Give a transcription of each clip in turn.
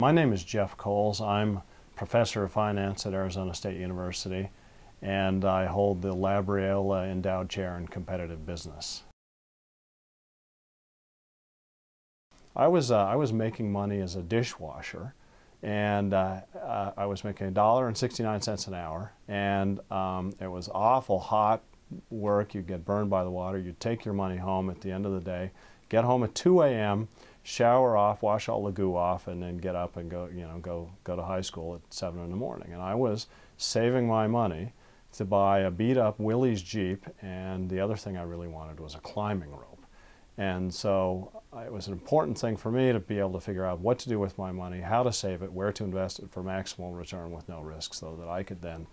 My name is Jeff Coles. I'm professor of finance at Arizona State University, and I hold the Labriola Endowed Chair in Competitive Business. I was making money as a dishwasher, and I was making $1.69 an hour, and it was awful hot work. You'd get burned by the water. You'd take your money home at the end of the day, get home at 2 a.m., shower off, wash all the goo off, and then get up and go to high school at 7 in the morning. And I was saving my money to buy a beat-up Willys Jeep, and the other thing I really wanted was a climbing rope. And so it was an important thing for me to be able to figure out what to do with my money, how to save it, where to invest it for maximal return with no risk, so that I could then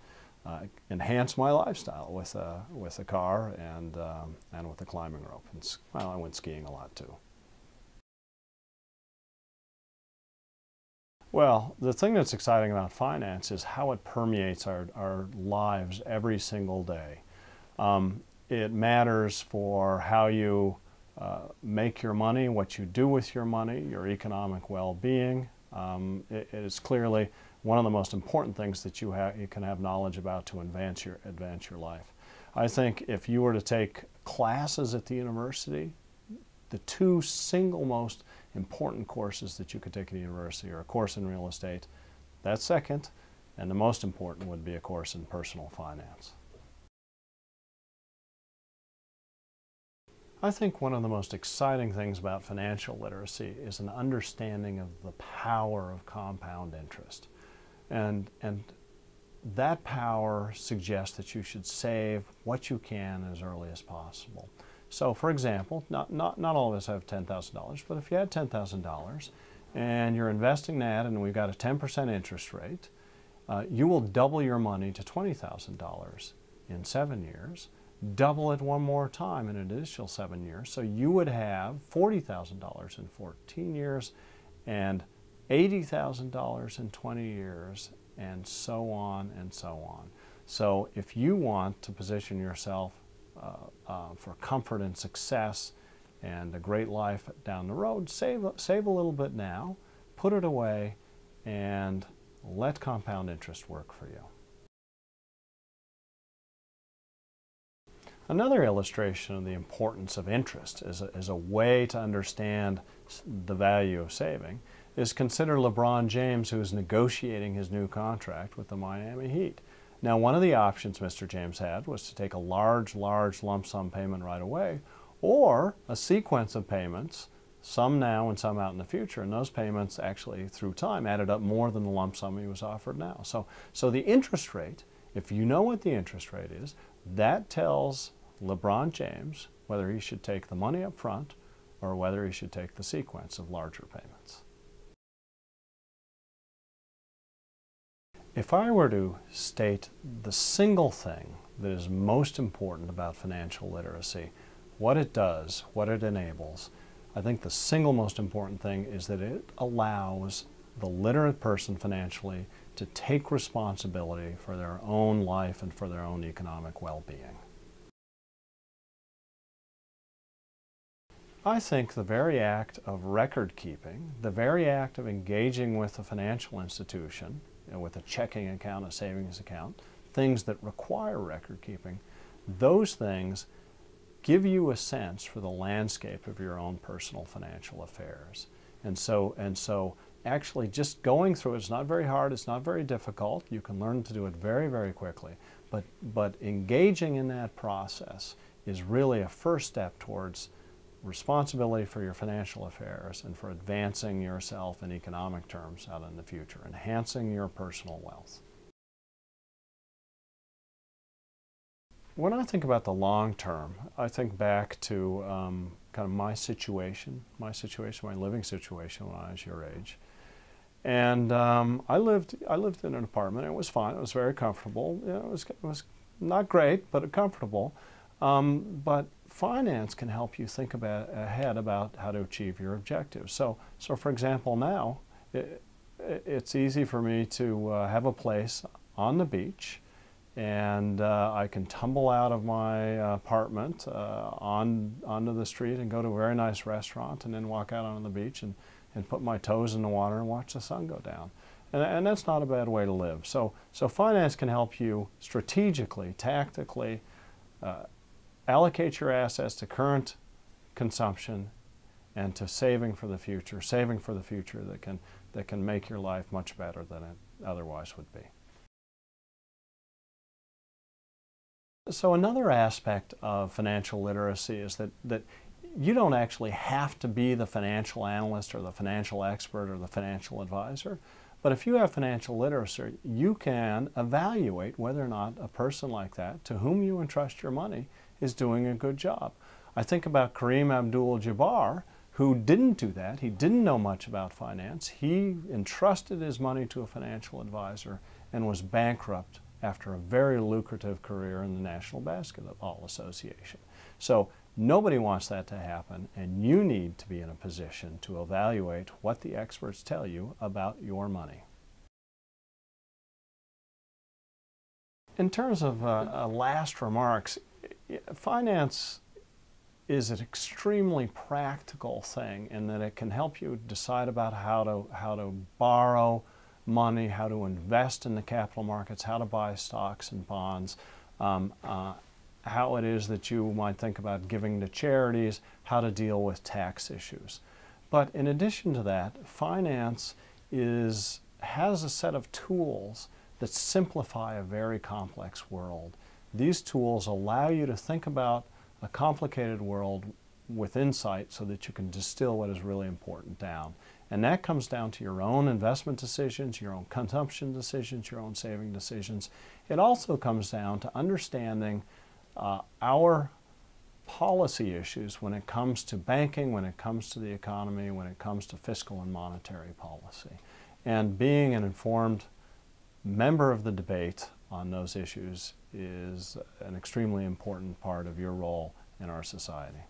enhance my lifestyle with a car and with a climbing rope. And, well, I went skiing a lot too. Well, the thing that's exciting about finance is how it permeates our lives every single day. It matters for how you make your money, what you do with your money, your economic well-being. It is clearly one of the most important things that you can have knowledge about to advance your life. I think if you were to take classes at the university, the two single most important courses that you could take at the university are a course in real estate, that's second, and the most important would be a course in personal finance. I think one of the most exciting things about financial literacy is an understanding of the power of compound interest. And that power suggests that you should save what you can as early as possible. So, for example, not all of us have $10,000, but if you had $10,000 and you're investing that and we've got a 10% interest rate, you will double your money to $20,000 in 7 years, double it one more time in an additional 7 years. So you would have $40,000 in 14 years and $80,000 in 20 years, and so on and so on. So if you want to position yourself for comfort and success and a great life down the road, save a little bit now, put it away, and let compound interest work for you. Another illustration of the importance of interest as a way to understand the value of saving is consider LeBron James, who is negotiating his new contract with the Miami Heat. Now, one of the options Mr. James had was to take a large lump sum payment right away, or a sequence of payments, some now and some out in the future, and those payments actually through time added up more than the lump sum he was offered now. So the interest rate, if you know what the interest rate is, that tells LeBron James whether he should take the money up front or whether he should take the sequence of larger payments. If I were to state the single thing that is most important about financial literacy, what it does, what it enables, I think the single most important thing is that it allows the literate person financially to take responsibility for their own life and for their own economic well-being. I think the very act of record keeping, the very act of engaging with a financial institution, with a checking account, a savings account, things that require record keeping, those things give you a sense for the landscape of your own personal financial affairs. And so actually just going through it's not very hard, it's not very difficult, you can learn to do it very, very quickly, but engaging in that process is really a first step towards responsibility for your financial affairs and for advancing yourself in economic terms out in the future, enhancing your personal wealth. When I think about the long term, I think back to kind of my living situation when I was your age. And I lived in an apartment. It was fine. It was very comfortable. You know, it was not great, but comfortable. But finance can help you think ahead about how to achieve your objectives. So for example, now it's easy for me to have a place on the beach, and I can tumble out of my apartment onto the street and go to a very nice restaurant, and then walk out onto the beach and and put my toes in the water and watch the sun go down. And that's not a bad way to live. So finance can help you strategically, tactically allocate your assets to current consumption and to saving for the future that can make your life much better than it otherwise would be. So another aspect of financial literacy is that you don't actually have to be the financial analyst or the financial expert or the financial advisor, but if you have financial literacy, you can evaluate whether or not a person like that, to whom you entrust your money, is doing a good job. I think about Kareem Abdul-Jabbar, who didn't do that. He didn't know much about finance. He entrusted his money to a financial advisor and was bankrupt after a very lucrative career in the National Basketball Association. So nobody wants that to happen, and you need to be in a position to evaluate what the experts tell you about your money. In terms of last remarks, finance is an extremely practical thing in that it can help you decide about how to borrow money, how to invest in the capital markets, how to buy stocks and bonds, how it is that you might think about giving to charities, how to deal with tax issues. But in addition to that, finance has a set of tools that simplify a very complex world. These tools allow you to think about a complicated world with insight so that you can distill what is really important down. And that comes down to your own investment decisions, your own consumption decisions, your own saving decisions. It also comes down to understanding our policy issues when it comes to banking, when it comes to the economy, when it comes to fiscal and monetary policy. And being an informed member of the debate on those issues is an extremely important part of your role in our society.